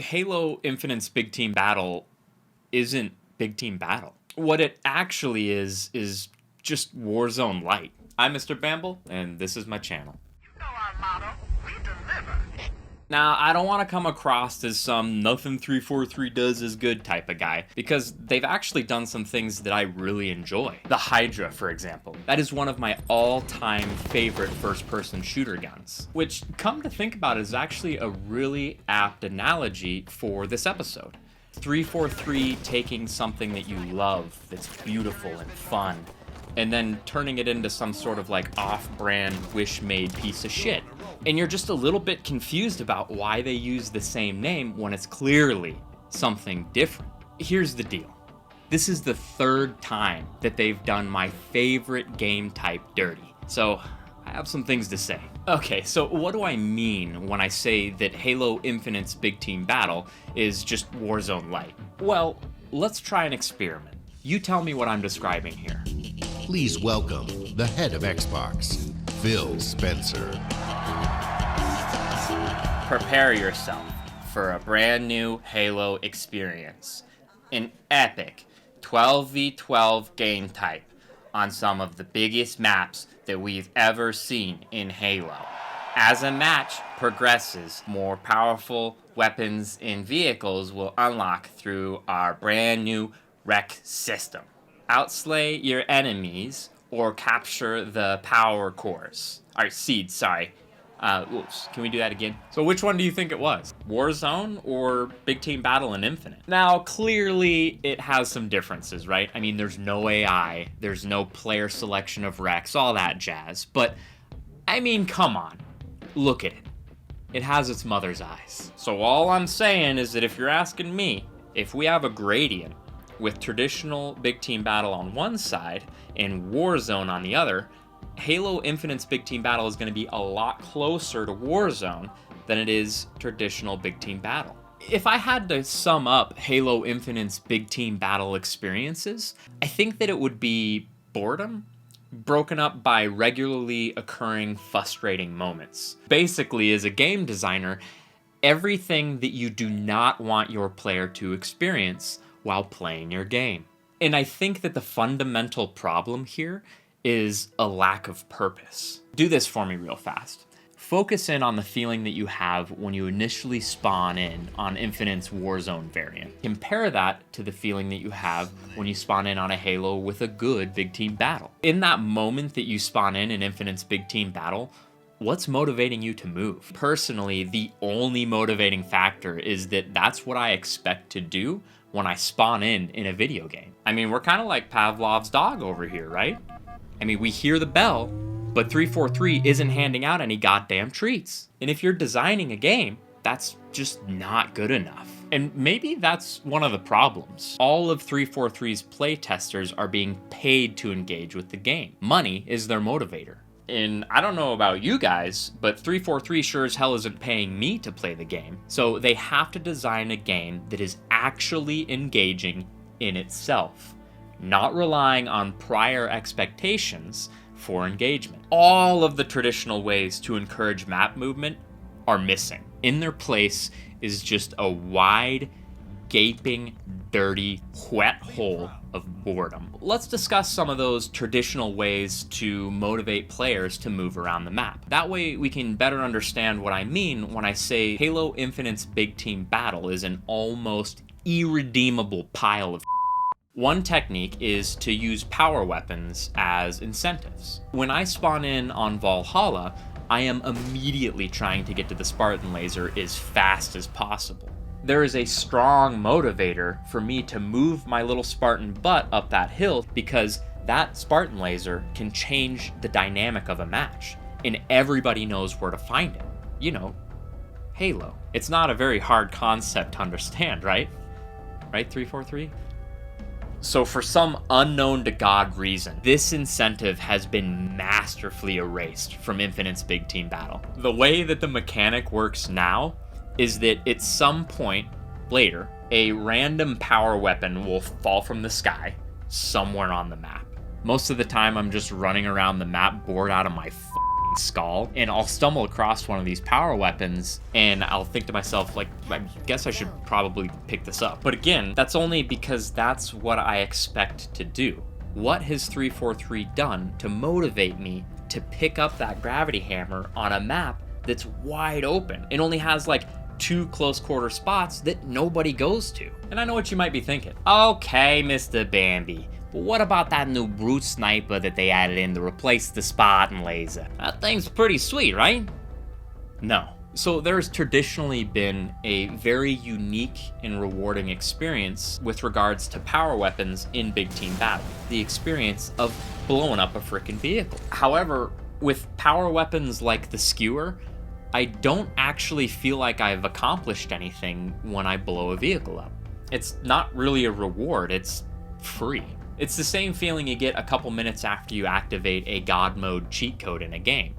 Halo Infinite's Big Team Battle isn't Big Team Battle. What it actually is just Warzone Lite. I'm MrBamble, and this is my channel. You know our motto, we deliver. Now, I don't want to come across as some nothing 343 does is good type of guy, because they've actually done some things that I really enjoy. The Hydra, for example. That is one of my all-time favorite first-person shooter guns, which, come to think about, is actually a really apt analogy for this episode. 343 taking something that you love, that's beautiful and fun, and then turning it into some sort of like off-brand, wish-made piece of shit. And you're just a little bit confused about why they use the same name when it's clearly something different. Here's the deal. This is the third time that they've done my favorite game type dirty. So I have some things to say. Okay, so what do I mean when I say that Halo Infinite's Big Team Battle is just Warzone Lite? Well, let's try an experiment. You tell me what I'm describing here. Please welcome the head of Xbox, Phil Spencer. Prepare yourself for a brand new Halo experience. An epic 12v12 game type on some of the biggest maps that we've ever seen in Halo. As a match progresses, more powerful weapons and vehicles will unlock through our brand new rec system. Outslay your enemies or capture the power cores. Or seeds, sorry. Oops, can we do that again? So which one do you think it was? Warzone or Big Team Battle and Infinite? Now, clearly it has some differences, right? I mean, there's no AI, there's no player selection of Rex, all that jazz. But, I mean, come on. Look at it. It has its mother's eyes. So all I'm saying is that if you're asking me, if we have a gradient with traditional Big Team Battle on one side and Warzone on the other, Halo Infinite's Big Team Battle is going to be a lot closer to Warzone than it is traditional Big Team Battle. If I had to sum up Halo Infinite's Big Team Battle experiences, I think that it would be boredom, broken up by regularly occurring frustrating moments. Basically, as a game designer, everything that you do not want your player to experience while playing your game. And I think that the fundamental problem here is a lack of purpose. Do this for me real fast. Focus in on the feeling that you have when you initially spawn in on Infinite's Warzone variant. Compare that to the feeling that you have when you spawn in on a Halo with a good Big Team Battle. In that moment that you spawn in Infinite's Big Team Battle, what's motivating you to move? Personally, the only motivating factor is that that's what I expect to do when I spawn in a video game. I mean, we're kind of like Pavlov's dog over here, right? I mean, we hear the bell, but 343 isn't handing out any goddamn treats. And if you're designing a game, that's just not good enough. And maybe that's one of the problems. All of 343's playtesters are being paid to engage with the game. Money is their motivator. And I don't know about you guys, but 343 sure as hell isn't paying me to play the game. So they have to design a game that is actually engaging in itself, not relying on prior expectations for engagement. All of the traditional ways to encourage map movement are missing. In their place is just a wide, gaping, dirty, wet hole of boredom. Let's discuss some of those traditional ways to motivate players to move around the map. That way we can better understand what I mean when I say Halo Infinite's Big Team Battle is an almost irredeemable pile of One technique is to use power weapons as incentives. When I spawn in on Valhalla, I am immediately trying to get to the Spartan laser as fast as possible. There is a strong motivator for me to move my little Spartan butt up that hill because that Spartan laser can change the dynamic of a match, and everybody knows where to find it. You know, Halo. It's not a very hard concept to understand, right? Right, 343? So for some unknown to God reason, this incentive has been masterfully erased from Infinite's Big Team Battle. The way that the mechanic works now is that at some point later, a random power weapon will fall from the sky somewhere on the map. Most of the time I'm just running around the map bored out of my skull, and I'll stumble across one of these power weapons, and I'll think to myself, like, I guess I should probably pick this up. But again, that's only because that's what I expect to do. What has 343 done to motivate me to pick up that gravity hammer on a map that's wide open? It only has like 2 close quarter spots that nobody goes to. And I know what you might be thinking. Okay, MrBamble, but what about that new brute sniper that they added in to replace the Spartan laser? That thing's pretty sweet, right? No. So there's traditionally been a very unique and rewarding experience with regards to power weapons in big team battle. The experience of blowing up a frickin' vehicle. However, with power weapons like the skewer, I don't actually feel like I've accomplished anything when I blow a vehicle up. It's not really a reward, it's free. It's the same feeling you get a couple minutes after you activate a God mode cheat code in a game.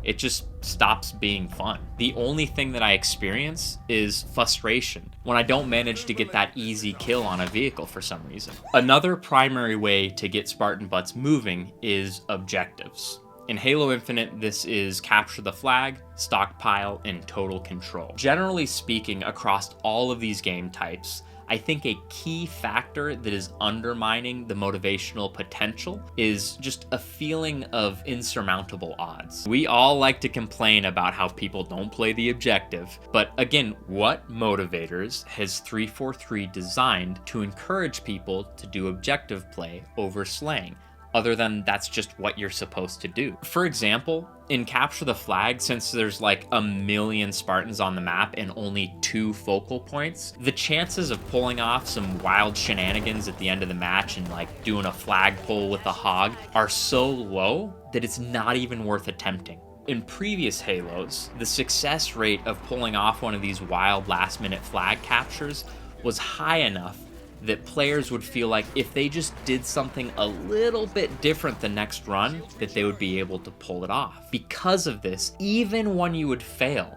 It just stops being fun. The only thing that I experience is frustration when I don't manage to get that easy kill on a vehicle for some reason. Another primary way to get Spartan butts moving is objectives. In Halo Infinite, this is capture the flag, stockpile, and total control. Generally speaking, across all of these game types, I think a key factor that is undermining the motivational potential is just a feeling of insurmountable odds. We all like to complain about how people don't play the objective, but again, what motivators has 343 designed to encourage people to do objective play over slaying? Other than that's just what you're supposed to do. For example, in Capture the Flag, since there's like a million Spartans on the map and only 2 focal points, the chances of pulling off some wild shenanigans at the end of the match and like doing a flagpole with a hog are so low that it's not even worth attempting. In previous Halos, the success rate of pulling off one of these wild last-minute flag captures was high enough that players would feel like if they just did something a little bit different the next run, that they would be able to pull it off. Because of this, even when you would fail,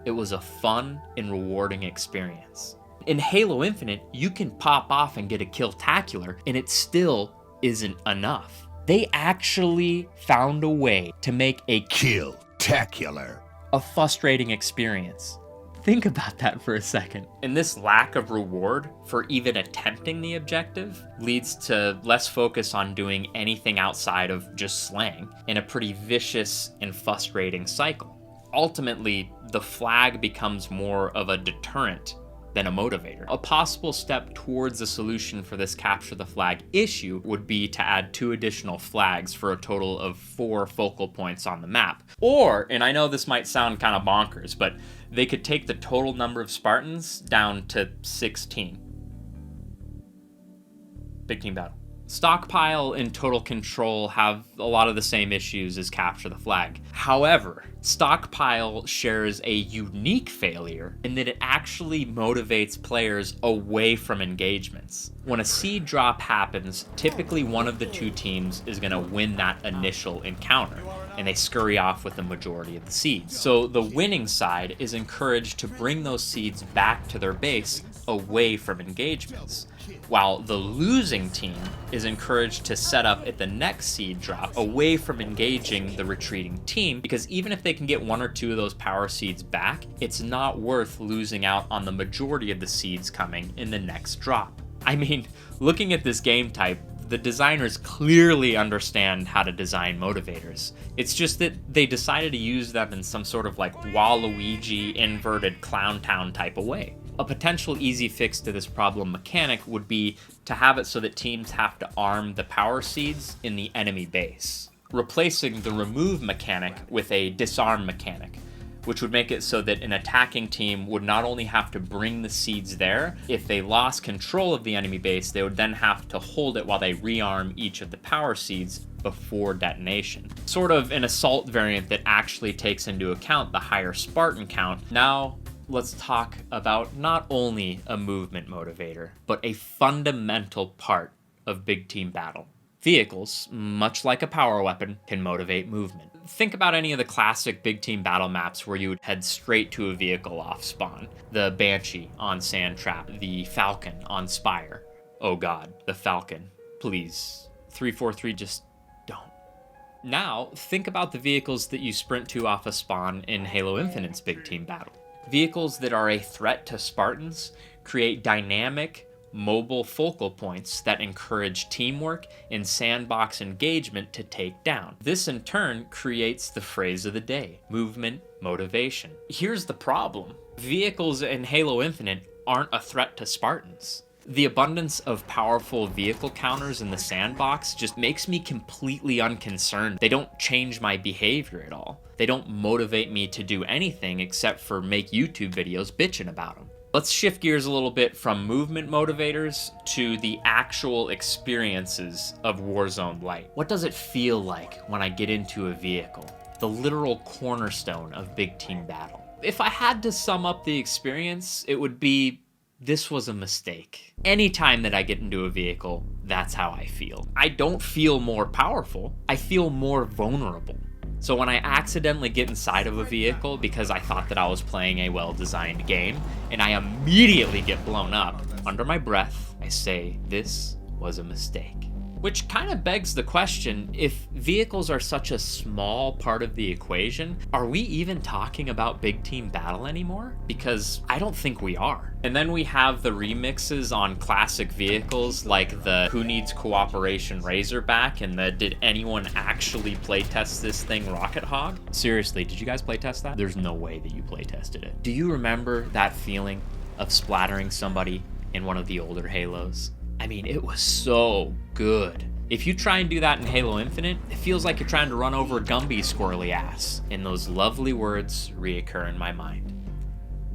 it was a fun and rewarding experience. In Halo Infinite, you can pop off and get a kill-tacular, and it still isn't enough. They actually found a way to make a Kill-tacular. a frustrating experience. Think about that for a second. And this lack of reward for even attempting the objective leads to less focus on doing anything outside of just slaying in a pretty vicious and frustrating cycle. Ultimately, the flag becomes more of a deterrent than a motivator. A possible step towards a solution for this capture the flag issue would be to add 2 additional flags for a total of 4 focal points on the map. Or, and I know this might sound kind of bonkers, but they could take the total number of Spartans down to 16. Big team battle. Stockpile and total control have a lot of the same issues as capture the flag. However, stockpile shares a unique failure in that it actually motivates players away from engagements. When a seed drop happens, typically one of the 2 teams is going to win that initial encounter, and they scurry off with the majority of the seeds. So the winning side is encouraged to bring those seeds back to their base away from engagements, while the losing team is encouraged to set up at the next seed drop away from engaging the retreating team, because even if they can get 1 or 2 of those power seeds back, it's not worth losing out on the majority of the seeds coming in the next drop. I mean, looking at this game type, the designers clearly understand how to design motivators. It's just that they decided to use them in some sort of like Waluigi inverted Clown Town type of way. A potential easy fix to this problem mechanic would be to have it so that teams have to arm the power seeds in the enemy base, replacing the remove mechanic with a disarm mechanic, which would make it so that an attacking team would not only have to bring the seeds there, if they lost control of the enemy base, they would then have to hold it while they rearm each of the power seeds before detonation. Sort of an assault variant that actually takes into account the higher Spartan count. Now, let's talk about not only a movement motivator, but a fundamental part of big team battle. Vehicles, much like a power weapon, can motivate movement. Think about any of the classic big team battle maps where you would head straight to a vehicle off spawn. The Banshee on Sand Trap, the Falcon on Spire. Oh god, the Falcon. Please, 343, just don't. Now, think about the vehicles that you sprint to off a spawn in Halo Infinite's big team battle. Vehicles that are a threat to Spartans create dynamic, mobile focal points that encourage teamwork and sandbox engagement to take down. This in turn creates the phrase of the day: movement motivation. Here's the problem: vehicles in Halo Infinite aren't a threat to Spartans. The abundance of powerful vehicle counters in the sandbox just makes me completely unconcerned. They don't change my behavior at all. They don't motivate me to do anything except for make YouTube videos bitching about them. Let's shift gears a little bit from movement motivators to the actual experiences of Warzone Lite. What does it feel like when I get into a vehicle? The literal cornerstone of big team battle. If I had to sum up the experience, it would be: this was a mistake. Anytime that I get into a vehicle, that's how I feel. I don't feel more powerful, I feel more vulnerable. So when I accidentally get inside of a vehicle because I thought that I was playing a well-designed game, and I immediately get blown up, under my breath, I say, this was a mistake. Which kind of begs the question, if vehicles are such a small part of the equation, are we even talking about big team battle anymore? Because I don't think we are. And then we have the remixes on classic vehicles like the Who Needs Cooperation Razorback and the Did Anyone Actually Playtest This Thing Rocket Hog? Seriously, did you guys playtest that? There's no way that you playtested it. Do you remember that feeling of splattering somebody in one of the older Halos? I mean, it was so good. If you try and do that in Halo Infinite, it feels like you're trying to run over Gumby's squirrely ass. And those lovely words reoccur in my mind: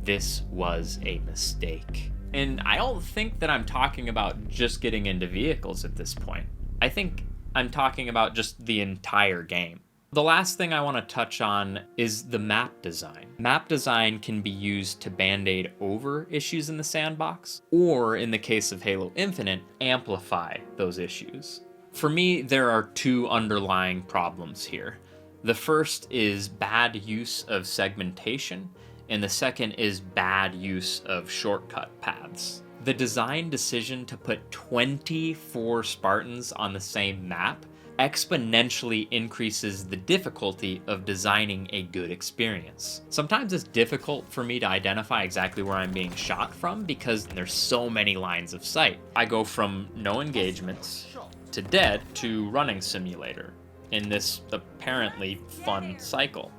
this was a mistake. And I don't think that I'm talking about just getting into vehicles at this point. I think I'm talking about just the entire game. The last thing I want to touch on is the map design. Map design can be used to band-aid over issues in the sandbox, or in the case of Halo Infinite, amplify those issues. For me, there are two underlying problems here. The first is bad use of segmentation, and the second is bad use of shortcut paths. The design decision to put 24 Spartans on the same map exponentially increases the difficulty of designing a good experience. Sometimes it's difficult for me to identify exactly where I'm being shot from because there's so many lines of sight. I go from no engagements to dead to running simulator in this apparently fun cycle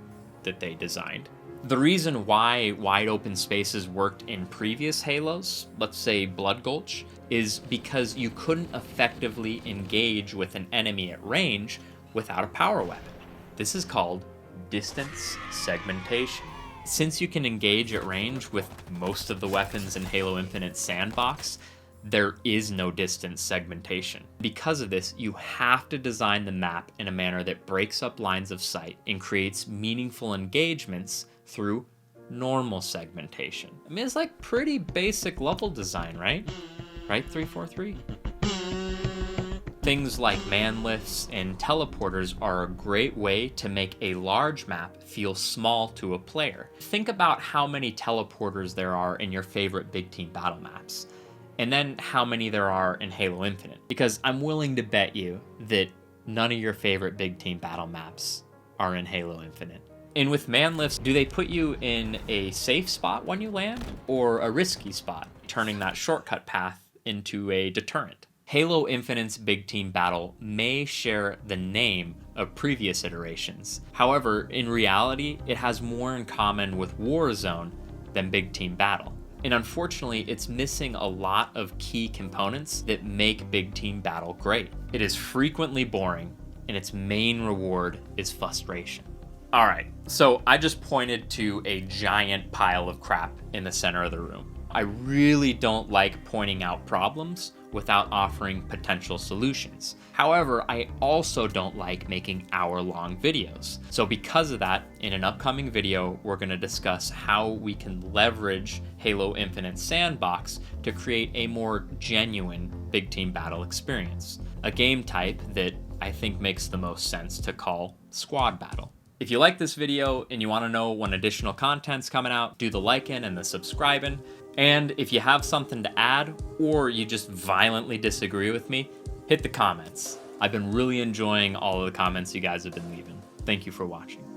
that they designed. The reason why wide open spaces worked in previous Halos, let's say Blood Gulch, is because you couldn't effectively engage with an enemy at range without a power weapon. This is called distance segmentation. Since you can engage at range with most of the weapons in Halo Infinite sandbox, there is no distance segmentation. Because of this, you have to design the map in a manner that breaks up lines of sight and creates meaningful engagements through normal segmentation. I mean, it's like pretty basic level design, right? Right, 343? Things like man lifts and teleporters are a great way to make a large map feel small to a player. Think about how many teleporters there are in your favorite big team battle maps, and then how many there are in Halo Infinite. Because I'm willing to bet you that none of your favorite big team battle maps are in Halo Infinite. And with man lifts, do they put you in a safe spot when you land, or a risky spot, turning that shortcut path into a deterrent? Halo Infinite's big team battle may share the name of previous iterations. However, in reality, it has more in common with Warzone than big team battle. And unfortunately, it's missing a lot of key components that make big team battle great. It is frequently boring, and its main reward is frustration. All right, so I just pointed to a giant pile of crap in the center of the room. I really don't like pointing out problems without offering potential solutions. However, I also don't like making hour-long videos. So because of that, in an upcoming video, we're gonna discuss how we can leverage Halo Infinite Sandbox to create a more genuine big team battle experience. A game type that I think makes the most sense to call squad battle. If you like this video and you want to know when additional content's coming out, do the liking and the subscribing. And if you have something to add, or you just violently disagree with me, hit the comments. I've been really enjoying all of the comments you guys have been leaving. Thank you for watching.